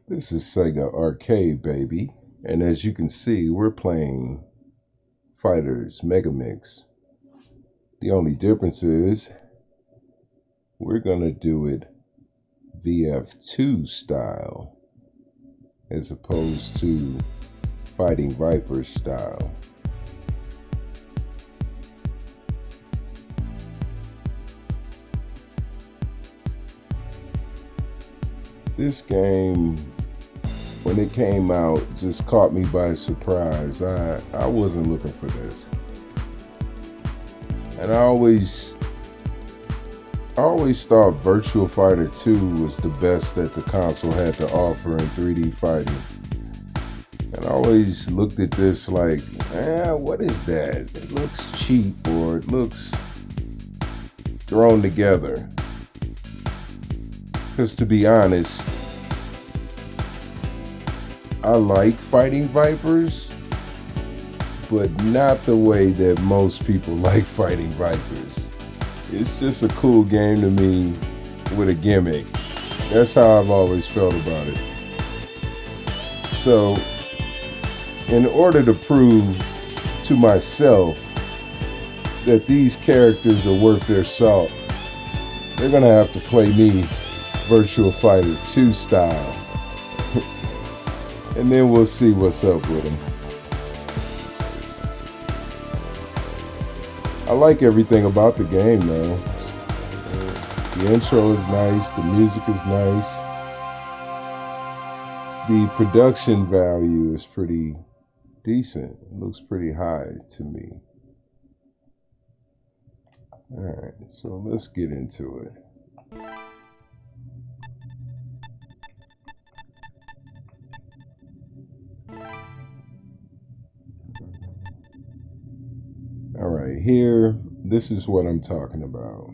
This is Sega Arcade, baby. And as you can see, we're playing Fighters Mega Mix. The only difference is we're going to do it VF2 style as opposed to Fighting Vipers style. This game, when it came out, just caught me by surprise. I wasn't looking for this. And I always thought Virtua Fighter 2 was the best that the console had to offer in 3D fighting. And I always looked at this like, what is that? It looks cheap, or it looks thrown together. Because to be honest, I like Fighting Vipers, but not the way that most people like Fighting Vipers. It's just a cool game to me with a gimmick. That's how I've always felt about it. So, in order to prove to myself that these characters are worth their salt, they're gonna have to play me Virtua Fighter 2 style. And then we'll see what's up with them. I like everything about the game though. The intro is nice, the music is nice. The production value is pretty decent. It looks pretty high to me. Alright, so let's get into it. Alright, here, this is what I'm talking about.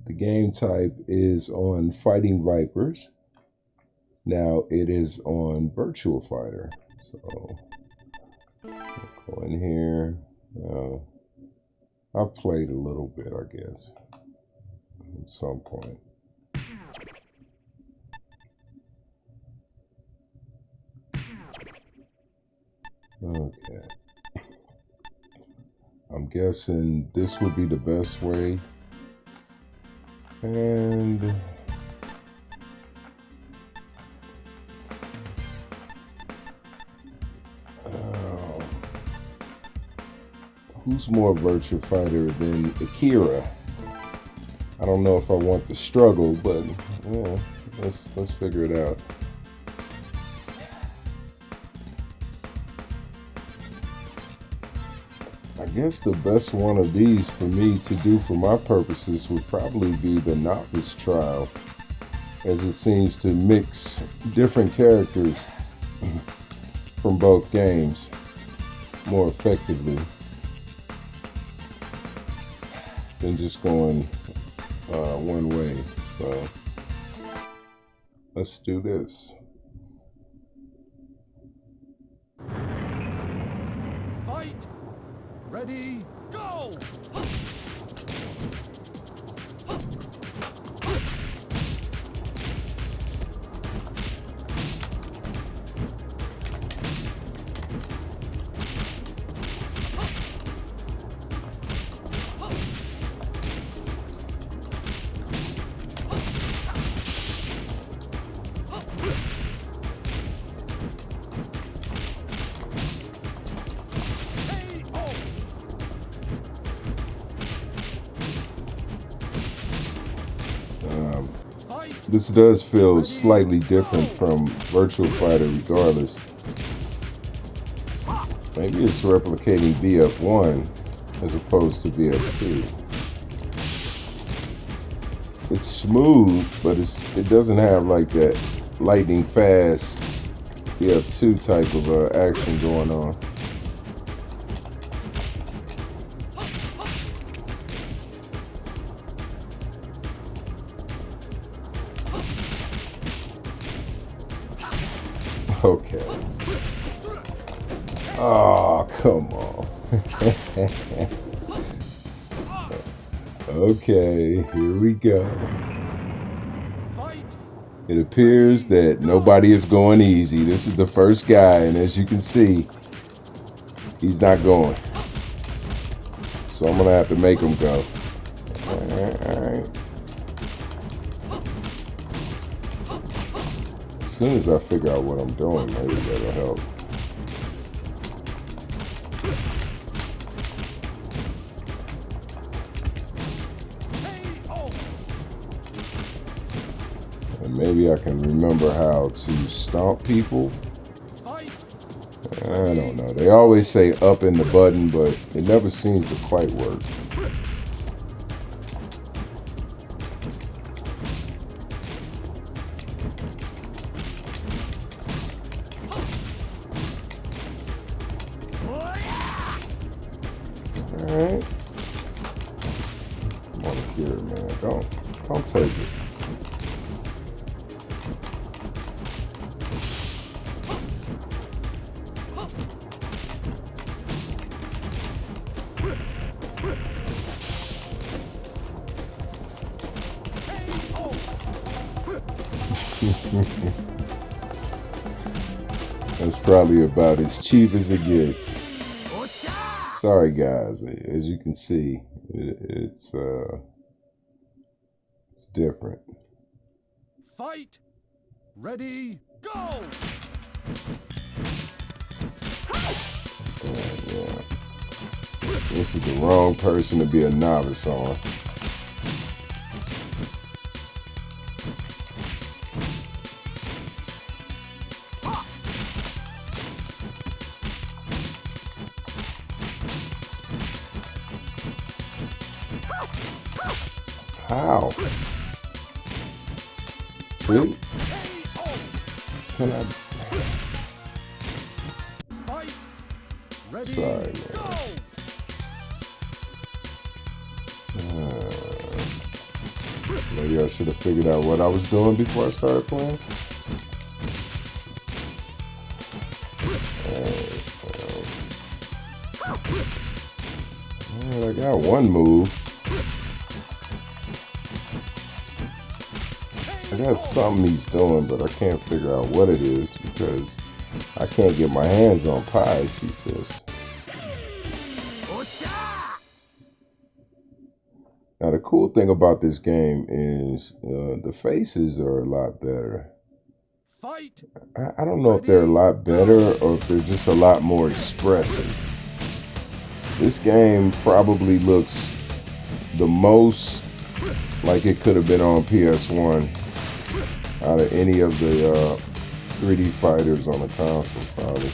The game type is on Fighting Vipers. Now it is on Virtua Fighter. So, I'll go in here. I've played a little bit, I guess, at some point. Okay. I'm guessing this would be the best way. And who's more Virtua Fighter than Akira? I don't know if I want the struggle, but yeah, let's figure it out. I guess the best one of these for me to do for my purposes would probably be the novice trial, as it seems to mix different characters from both games more effectively than just going one way. So let's do this. Fight! Ready, go! This does feel slightly different from Virtua Fighter regardless. Maybe it's replicating VF1 as opposed to VF2. It's smooth, but it doesn't have like that lightning fast VF2 type of action going on. Okay. Oh, come on. Okay, here we go. It appears that nobody is going easy. This is the first guy, and as you can see, he's not going. So I'm gonna have to make him go. Alright. As soon as I figure out what I'm doing, maybe that'll help. And maybe I can remember how to stomp people. I don't know. They always say up in the button, but it never seems to quite work. Alright. Come on, Akira, man. Don't take it. That's probably about as cheap as it gets. Sorry guys, as you can see, it's different. Fight! Ready, go! Yeah. This is the wrong person to be a novice on. How? See? Can I? Sorry, man. Maybe I should have figured out what I was doing before I started playing. I got one move. I got something he's doing, but I can't figure out what it is because I can't get my hands on Pie. See this. Now the cool thing about this game is the faces are a lot better. I don't know if they're a lot better or if they're just a lot more expressive. This game probably looks the most like it could have been on PS1 out of any of the 3D fighters on the console, probably.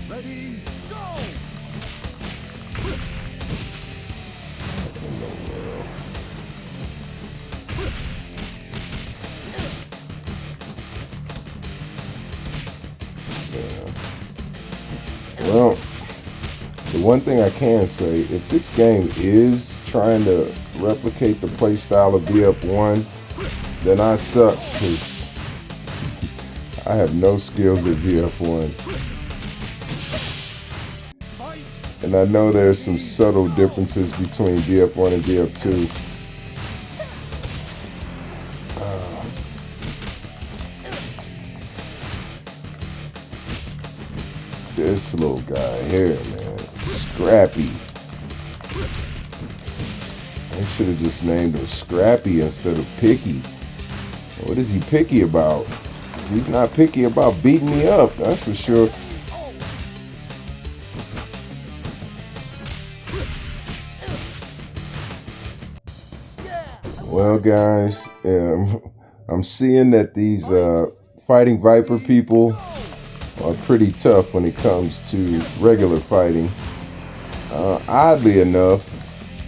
Ready, go! Well, the one thing I can say, if this game is trying to replicate the playstyle of VF1, then I suck because I have no skills at VF1. And I know there's some subtle differences between VF1 and VF2. This little guy here, man, Scrappy. I should have just named him Scrappy instead of Picky. What is he picky about? He's not picky about beating me up, that's for sure. Well, guys, I'm seeing that these fighting Viper people are pretty tough when it comes to regular fighting. Oddly enough,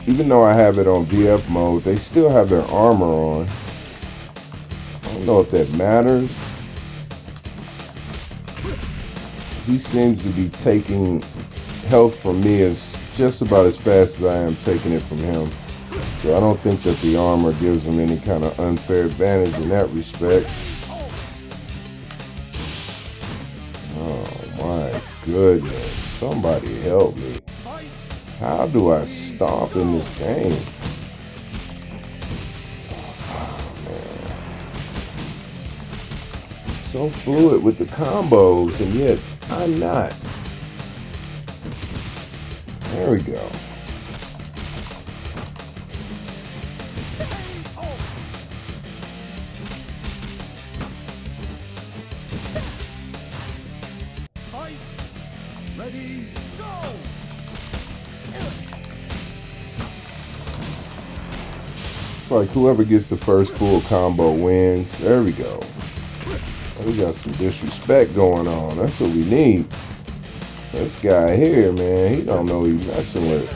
even though I have it on VF mode, they still have their armor on. I don't know if that matters. he seems to be taking health from me as just about as fast as I am taking it from him. So I don't think that the armor gives him any kind of unfair advantage in that respect. Oh my goodness, somebody help me. How do I stomp in this game? Oh man. So fluid with the combos, and yet I'm not. There we go. Ready, go! It's like whoever gets the first full combo wins. There we go. We got some disrespect going on. That's what we need. This guy here, man, he don't know he's messing with.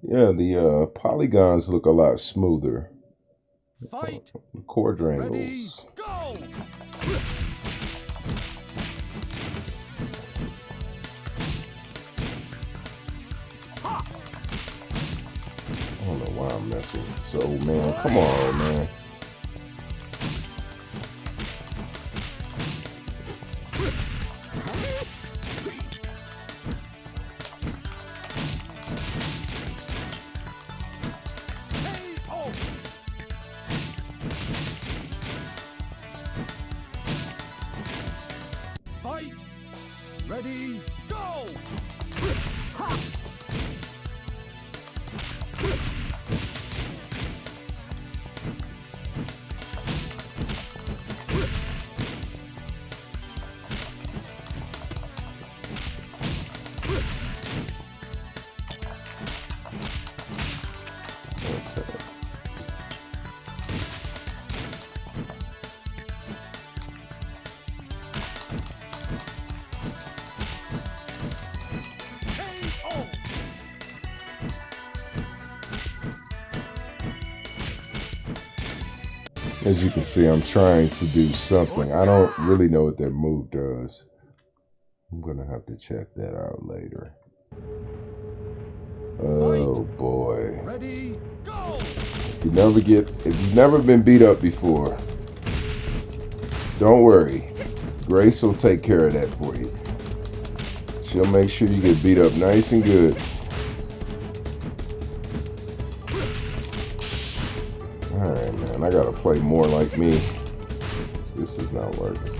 Yeah, the polygons look a lot smoother. Fight! The quadrangles. Ready, go! I don't know why I'm messing with this old man. Come on, man. Fight! Ready, go! As you can see, I'm trying to do something. I don't really know what that move does. I'm gonna have to check that out later. Oh boy. Ready, go! If you've never been beat up before, don't worry. Grace will take care of that for you. She'll make sure you get beat up nice and good. Alright, man, I gotta play more like me. This is not working.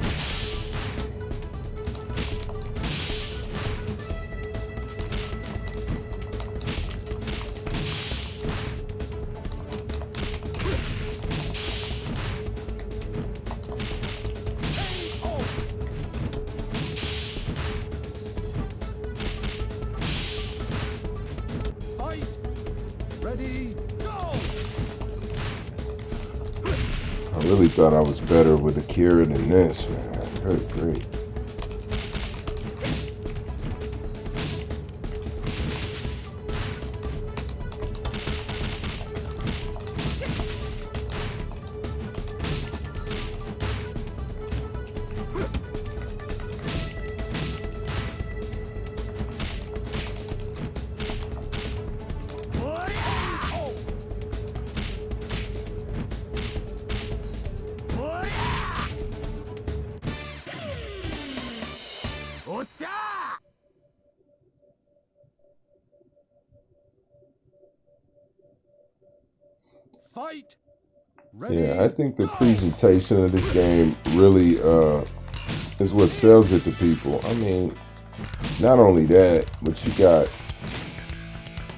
Fight! Ready, go! I really thought I was better with Akira than this, man. Good great. Fight! Ready, Yeah, I think the go! presentation of this game really is what sells it to people. I mean, not only that, but you got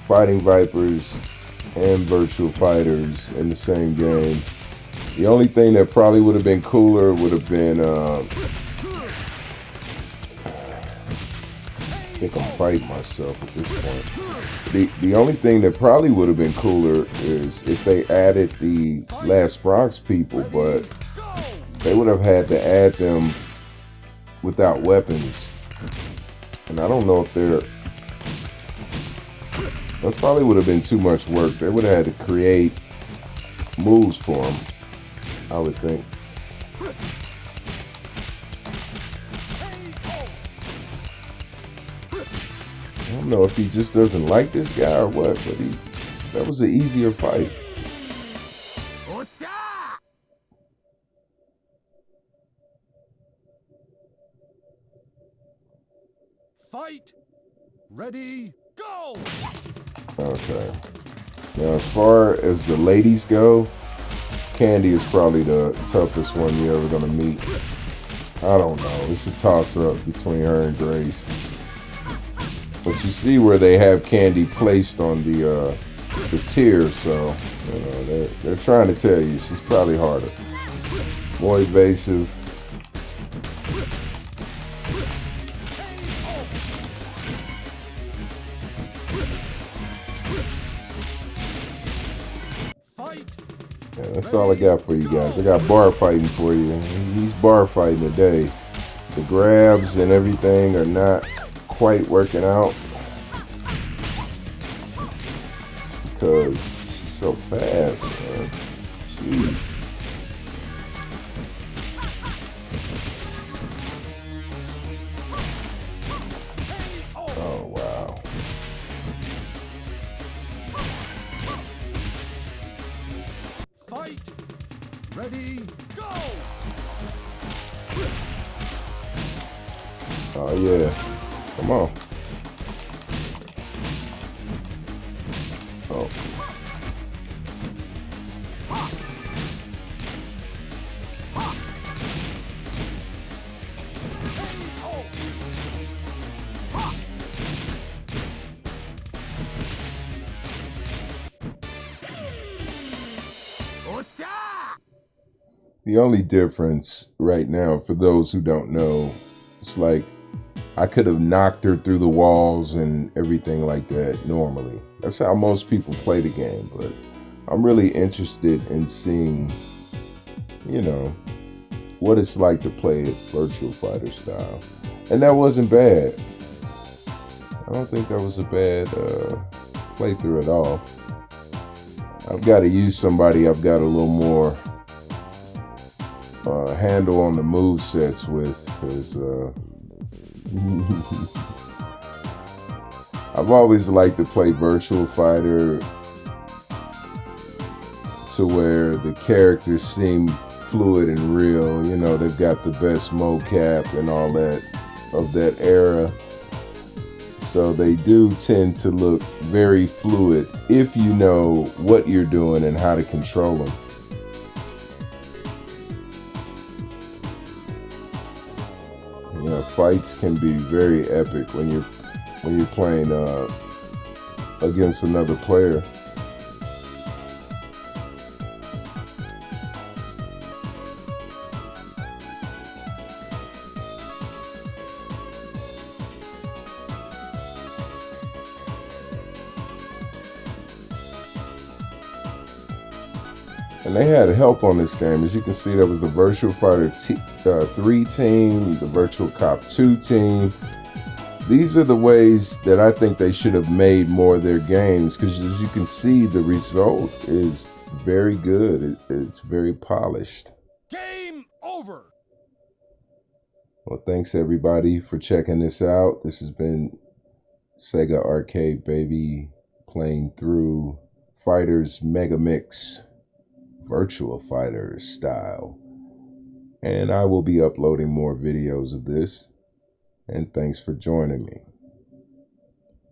Fighting Vipers and Virtua Fighters in the same game. The only thing that probably would have been cooler would have been I think I'm fighting myself at this point. The only thing that probably would have been cooler is if they added the Last Bronx people, but they would have had to add them without weapons. And I don't know if that probably would have been too much work. They would have had to create moves for him, I would think. I don't know if he just doesn't like this guy or what, but that was an easier fight. Fight. Ready. Go. Okay. Now, as far as the ladies go, Candy is probably the toughest one you're ever gonna meet. I don't know. It's a toss-up between her and Grace. But you see where they have Candy placed on the tier, so you know they're trying to tell you she's probably harder, more evasive. Yeah, that's all I got for you guys. I got bar fighting for you. He's bar fighting today. The grabs and everything are not quite working out because she's so fast, man. Jeez. Oh, wow. Fight. Ready. Go. Oh, yeah. Come on. Oh. The only difference right now, for those who don't know, it's like I could have knocked her through the walls and everything like that normally. That's how most people play the game, but I'm really interested in seeing, you know, what it's like to play it Virtua Fighter style. And that wasn't bad. I don't think that was a bad playthrough at all. I've got to use somebody I've got a little more handle on the move sets with, because I've always liked to play Virtua Fighter to where the characters seem fluid and real. You know, they've got the best mocap and all that of that era, so they do tend to look very fluid if you know what you're doing and how to control them. You know, fights can be very epic when you're playing against another player. And they had help on this game. As you can see, there was the Virtua Fighter 3 team, the Virtual Cop 2 team. These are the ways that I think they should have made more of their games, because as you can see, the result is very good. It's very polished. Game over. Well, thanks everybody for checking this out. This has been Sega Arcade Baby playing through Fighters Mega Mix Virtua Fighter style. And I will be uploading more videos of this. And thanks for joining me.